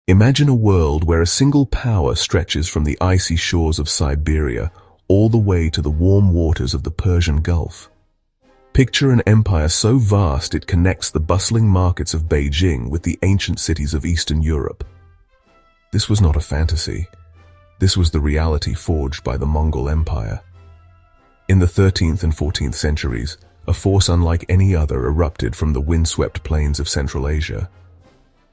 Imagine a world where a single power stretches from the icy shores of Siberia all the way to the warm waters of the Persian Gulf. Picture an empire so vast it connects the bustling markets of Beijing with the ancient cities of Eastern Europe. This was not a fantasy. This was the reality forged by the Mongol Empire. In the 13th and 14th centuries, a force unlike any other erupted from the windswept plains of Central Asia.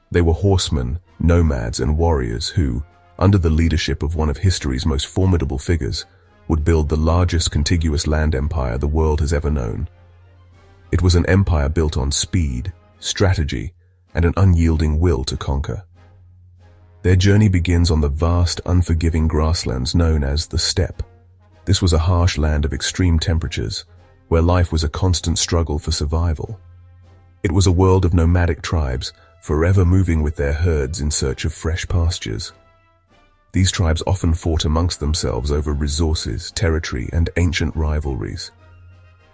They were horsemen, nomads, and warriors who, under the leadership of one of history's most formidable figures, would build the largest contiguous land empire the world has ever known. It was an empire built on speed, strategy, and an unyielding will to conquer. Their journey begins on the vast, unforgiving grasslands known as the Steppe. This was a harsh land of extreme temperatures, where life was a constant struggle for survival. It was a world of nomadic tribes, forever moving with their herds in search of fresh pastures. These tribes often fought amongst themselves over resources, territory, and ancient rivalries.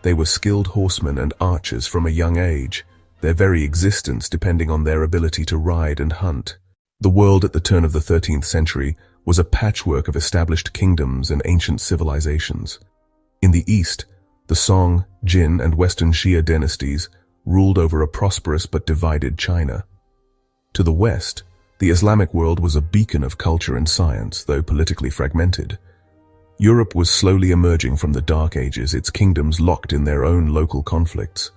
They were skilled horsemen and archers from a young age, their very existence depending on their ability to ride and hunt. The world at the turn of the 13th century was a patchwork of established kingdoms and ancient civilizations. In the east, the Song, Jin, and Western Xia dynasties ruled over a prosperous but divided China. To the west, the Islamic world was a beacon of culture and science, though politically fragmented. Europe was slowly emerging from the Dark Ages, its kingdoms locked in their own local conflicts.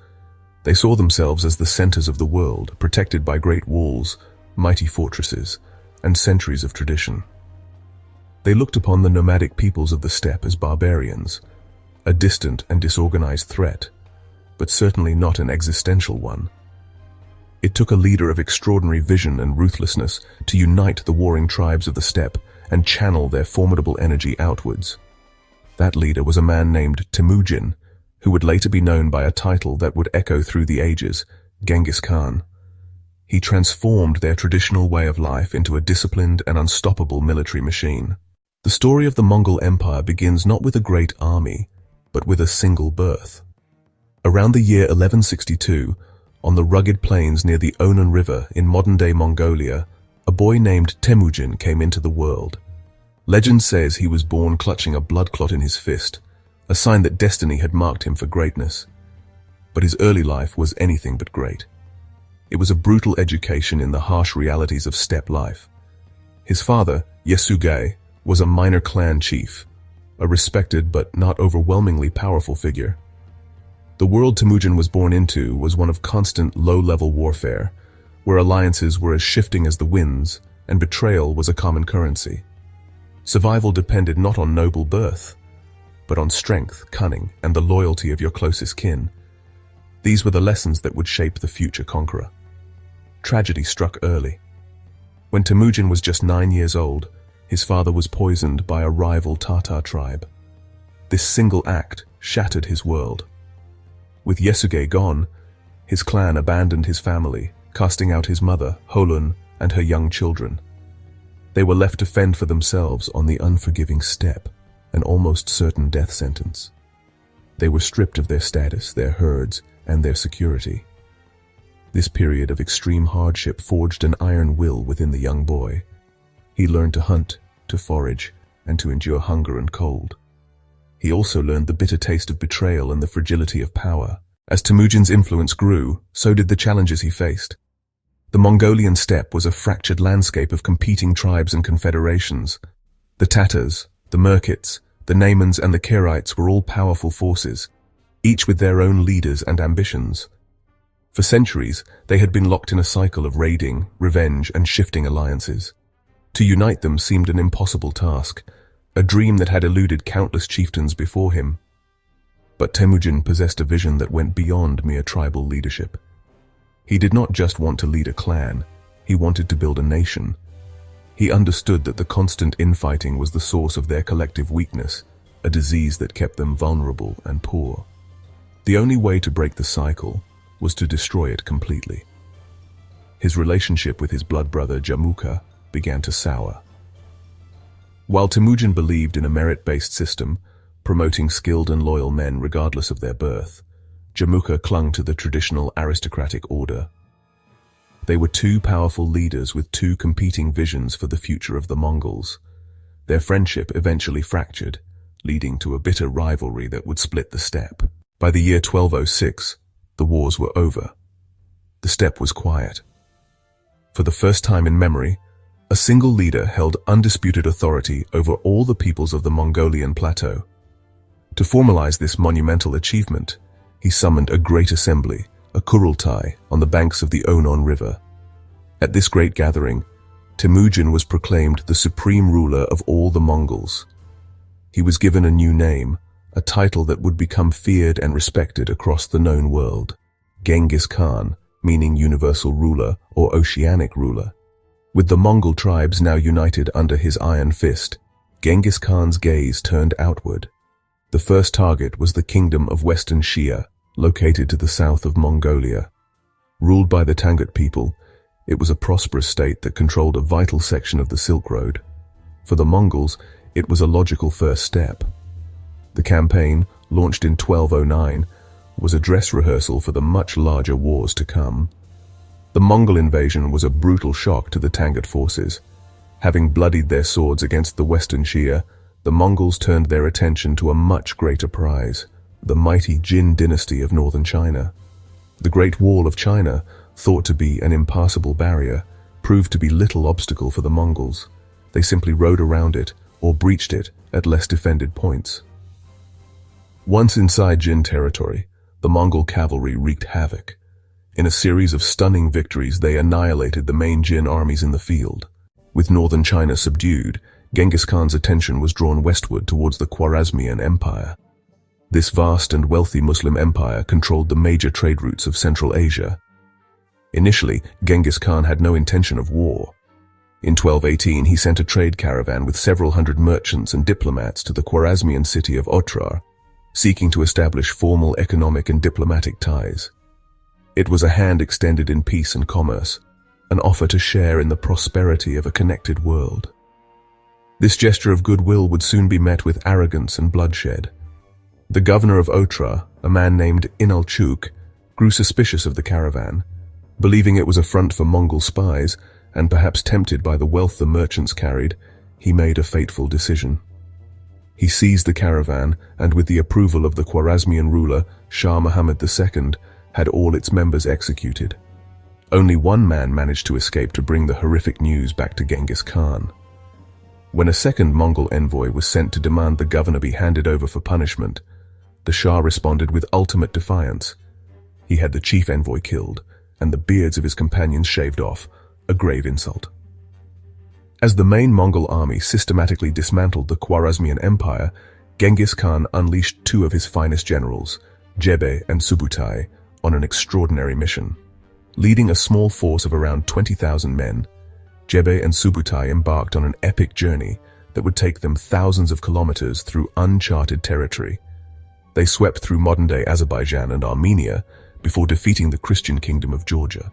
They saw themselves as the centers of the world, protected by great walls, mighty fortresses, and centuries of tradition. They looked upon the nomadic peoples of the steppe as barbarians, a distant and disorganized threat, but certainly not an existential one. It took a leader of extraordinary vision and ruthlessness to unite the warring tribes of the steppe and channel their formidable energy outwards. That leader was a man named Temujin, who would later be known by a title that would echo through the ages, Genghis Khan. He transformed their traditional way of life into a disciplined and unstoppable military machine. The story of the Mongol Empire begins not with a great army, but with a single birth. Around the year 1162, on the rugged plains near the Onan River in modern-day Mongolia, a boy named Temujin came into the world. Legend says he was born clutching a blood clot in his fist, a sign that destiny had marked him for greatness. But his early life was anything but great. It was a brutal education in the harsh realities of steppe life. His father, Yesugei, was a minor clan chief, a respected but not overwhelmingly powerful figure. The world Temujin was born into was one of constant low-level warfare, where alliances were as shifting as the winds, and betrayal was a common currency. Survival depended not on noble birth, but on strength, cunning, and the loyalty of your closest kin. These were the lessons that would shape the future conqueror. Tragedy struck early. When Temujin was just 9 years old, his father was poisoned by a rival Tatar tribe. This single act shattered his world. With Yesugei gone, his clan abandoned his family, casting out his mother, Holun, and her young children. They were left to fend for themselves on the unforgiving steppe, an almost certain death sentence. They were stripped of their status, their herds, and their security. This period of extreme hardship forged an iron will within the young boy. He learned to hunt, to forage, and to endure hunger and cold. He also learned the bitter taste of betrayal and the fragility of power. As Temujin's influence grew, so did the challenges he faced. The Mongolian steppe was a fractured landscape of competing tribes and confederations. The Tatars, the Merkits, the Naimans, and the Kirites were all powerful forces, each with their own leaders and ambitions. For centuries, they had been locked in a cycle of raiding, revenge, and shifting alliances. To unite them seemed an impossible task, a dream that had eluded countless chieftains before him. But Temujin possessed a vision that went beyond mere tribal leadership. He did not just want to lead a clan, he wanted to build a nation. He understood that the constant infighting was the source of their collective weakness, a disease that kept them vulnerable and poor. The only way to break the cycle was to destroy it completely. His relationship with his blood brother Jamuka began to sour. While Temujin believed in a merit-based system, promoting skilled and loyal men regardless of their birth, Jamuka clung to the traditional aristocratic order. They were two powerful leaders with two competing visions for the future of the Mongols. Their friendship eventually fractured, leading to a bitter rivalry that would split the steppe. By the year 1206, the wars were over. The steppe was quiet. For the first time in memory, a single leader held undisputed authority over all the peoples of the Mongolian plateau. To formalize this monumental achievement, he summoned a great assembly, a Kurultai, on the banks of the Onon River. At this great gathering, Temujin was proclaimed the supreme ruler of all the Mongols. He was given a new name, a title that would become feared and respected across the known world. Genghis Khan, meaning universal ruler or oceanic ruler. With the Mongol tribes now united under his iron fist, Genghis Khan's gaze turned outward. The first target was the kingdom of Western Xia, located to the south of Mongolia. Ruled by the Tangut people, it was a prosperous state that controlled a vital section of the Silk Road. For the Mongols, it was a logical first step. The campaign, launched in 1209, was a dress rehearsal for the much larger wars to come. The Mongol invasion was a brutal shock to the Tangut forces. Having bloodied their swords against the Western Xia, the Mongols turned their attention to a much greater prize, the mighty Jin dynasty of northern China. The Great Wall of China, thought to be an impassable barrier, proved to be little obstacle for the Mongols. They simply rode around it or breached it at less defended points. Once inside Jin territory, the Mongol cavalry wreaked havoc. In a series of stunning victories, they annihilated the main Jin armies in the field. With northern China subdued, Genghis Khan's attention was drawn westward towards the Khwarazmian Empire. This vast and wealthy Muslim empire controlled the major trade routes of Central Asia. Initially, Genghis Khan had no intention of war. In 1218, he sent a trade caravan with several hundred merchants and diplomats to the Khwarazmian city of Otrar, seeking to establish formal economic and diplomatic ties. It was a hand extended in peace and commerce, an offer to share in the prosperity of a connected world. This gesture of goodwill would soon be met with arrogance and bloodshed. The governor of Otrar, a man named Inalchuk, grew suspicious of the caravan. Believing it was a front for Mongol spies, and perhaps tempted by the wealth the merchants carried, he made a fateful decision. He seized the caravan, and with the approval of the Khwarazmian ruler, Shah Muhammad II, had all its members executed. Only one man managed to escape to bring the horrific news back to Genghis Khan. When a second Mongol envoy was sent to demand the governor be handed over for punishment, the Shah responded with ultimate defiance. He had the chief envoy killed, and the beards of his companions shaved off, a grave insult. As the main Mongol army systematically dismantled the Khwarazmian Empire, Genghis Khan unleashed two of his finest generals, Jebe and Subutai, on an extraordinary mission. Leading a small force of around 20,000 men, Jebe and Subutai embarked on an epic journey that would take them thousands of kilometers through uncharted territory. They swept through modern-day Azerbaijan and Armenia before defeating the Christian kingdom of Georgia.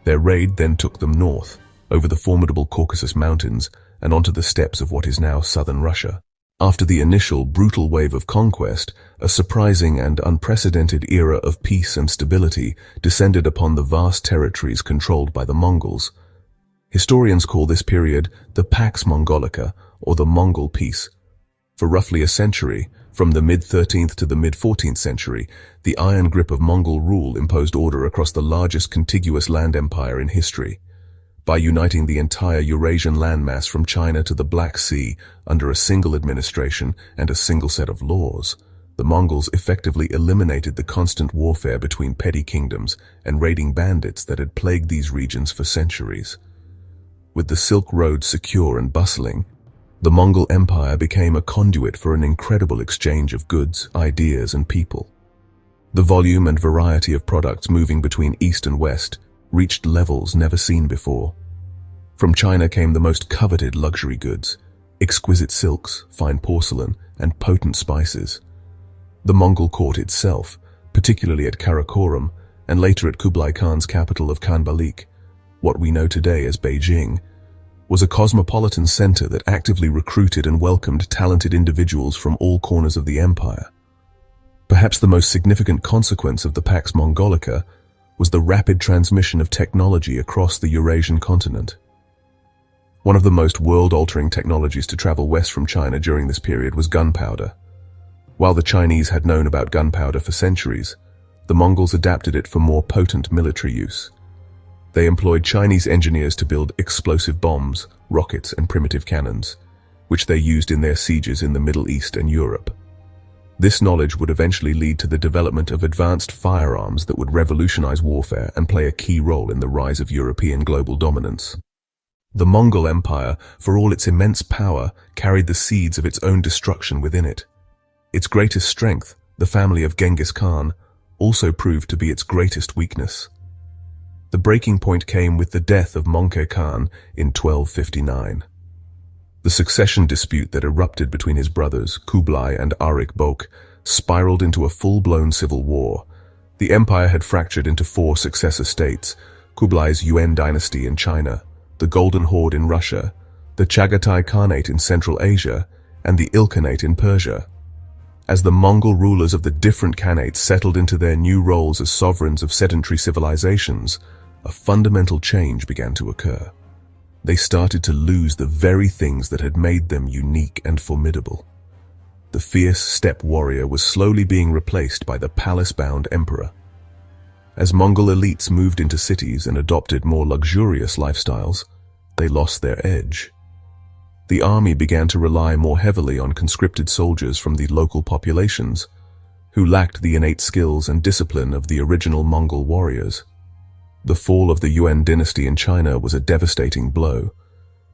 Their raid then took them north, over the formidable Caucasus Mountains and onto the steppes of what is now southern Russia. After the initial brutal wave of conquest, a surprising and unprecedented era of peace and stability descended upon the vast territories controlled by the Mongols. Historians call this period the Pax Mongolica, or the Mongol Peace. For roughly a century, from the mid-13th to the mid-14th century, the iron grip of Mongol rule imposed order across the largest contiguous land empire in history. By uniting the entire Eurasian landmass from China to the Black Sea under a single administration and a single set of laws, the Mongols effectively eliminated the constant warfare between petty kingdoms and raiding bandits that had plagued these regions for centuries. With the Silk Road secure and bustling, the Mongol Empire became a conduit for an incredible exchange of goods, ideas, and people. The volume and variety of products moving between East and West reached levels never seen before. From China came the most coveted luxury goods, exquisite silks, fine porcelain, and potent spices. The Mongol court itself, particularly at Karakorum, and later at Kublai Khan's capital of Khanbalik, what we know today as Beijing, was a cosmopolitan center that actively recruited and welcomed talented individuals from all corners of the empire. Perhaps the most significant consequence of the Pax Mongolica was the rapid transmission of technology across the Eurasian continent. One of the most world-altering technologies to travel west from China during this period was gunpowder. While the Chinese had known about gunpowder for centuries, the Mongols adapted it for more potent military use. They employed Chinese engineers to build explosive bombs, rockets, and primitive cannons, which they used in their sieges in the Middle East and Europe. This knowledge would eventually lead to the development of advanced firearms that would revolutionize warfare and play a key role in the rise of European global dominance. The Mongol Empire, for all its immense power, carried the seeds of its own destruction within it. Its greatest strength, the family of Genghis Khan, also proved to be its greatest weakness. The breaking point came with the death of Möngke Khan in 1259. The succession dispute that erupted between his brothers, Kublai and Arik Bök, spiraled into a full-blown civil war. The empire had fractured into 4 successor states: Kublai's Yuan dynasty in China, the Golden Horde in Russia, the Chagatai Khanate in Central Asia, and the Ilkhanate in Persia. As the Mongol rulers of the different khanates settled into their new roles as sovereigns of sedentary civilizations, a fundamental change began to occur. They started to lose the very things that had made them unique and formidable. The fierce steppe warrior was slowly being replaced by the palace-bound emperor. As Mongol elites moved into cities and adopted more luxurious lifestyles, they lost their edge. The army began to rely more heavily on conscripted soldiers from the local populations, who lacked the innate skills and discipline of the original Mongol warriors. The fall of the Yuan dynasty in China was a devastating blow,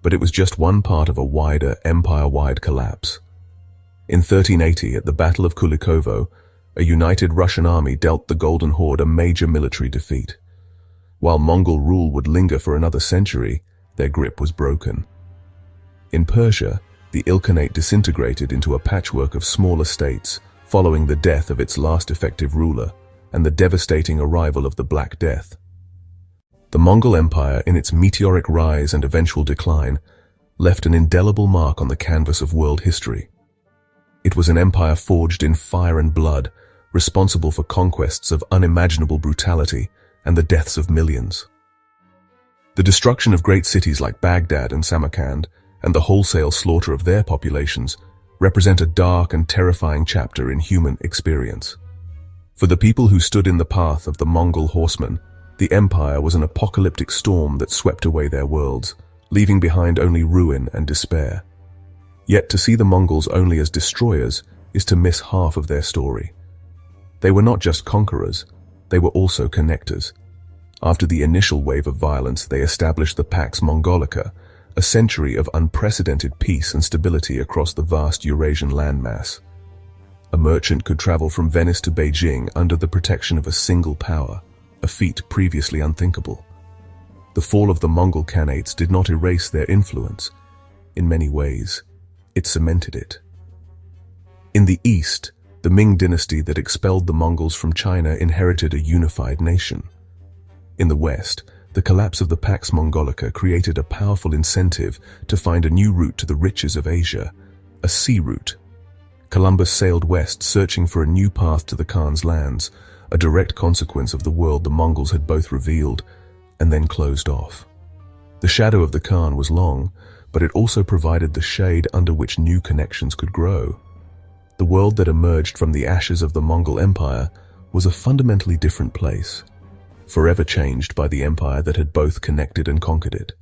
but it was just one part of a wider, empire-wide collapse. In 1380, at the Battle of Kulikovo, a united Russian army dealt the Golden Horde a major military defeat. While Mongol rule would linger for another century, their grip was broken. In Persia, the Ilkhanate disintegrated into a patchwork of smaller states following the death of its last effective ruler and the devastating arrival of the Black Death. The Mongol Empire, in its meteoric rise and eventual decline, left an indelible mark on the canvas of world history. It was an empire forged in fire and blood, responsible for conquests of unimaginable brutality and the deaths of millions. The destruction of great cities like Baghdad and Samarkand, and the wholesale slaughter of their populations, represent a dark and terrifying chapter in human experience. For the people who stood in the path of the Mongol horsemen, the empire was an apocalyptic storm that swept away their worlds, leaving behind only ruin and despair. Yet to see the Mongols only as destroyers is to miss half of their story. They were not just conquerors, they were also connectors. After the initial wave of violence, they established the Pax Mongolica, a century of unprecedented peace and stability across the vast Eurasian landmass. A merchant could travel from Venice to Beijing under the protection of a single power, a feat previously unthinkable. The fall of the Mongol Khanates did not erase their influence. In many ways, it cemented it. In the east, the Ming dynasty that expelled the Mongols from China inherited a unified nation. In the west, the collapse of the Pax Mongolica created a powerful incentive to find a new route to the riches of Asia, a sea route. Columbus sailed west searching for a new path to the Khan's lands, a direct consequence of the world the Mongols had both revealed and then closed off. The shadow of the Khan was long, but it also provided the shade under which new connections could grow. The world that emerged from the ashes of the Mongol Empire was a fundamentally different place, forever changed by the empire that had both connected and conquered it.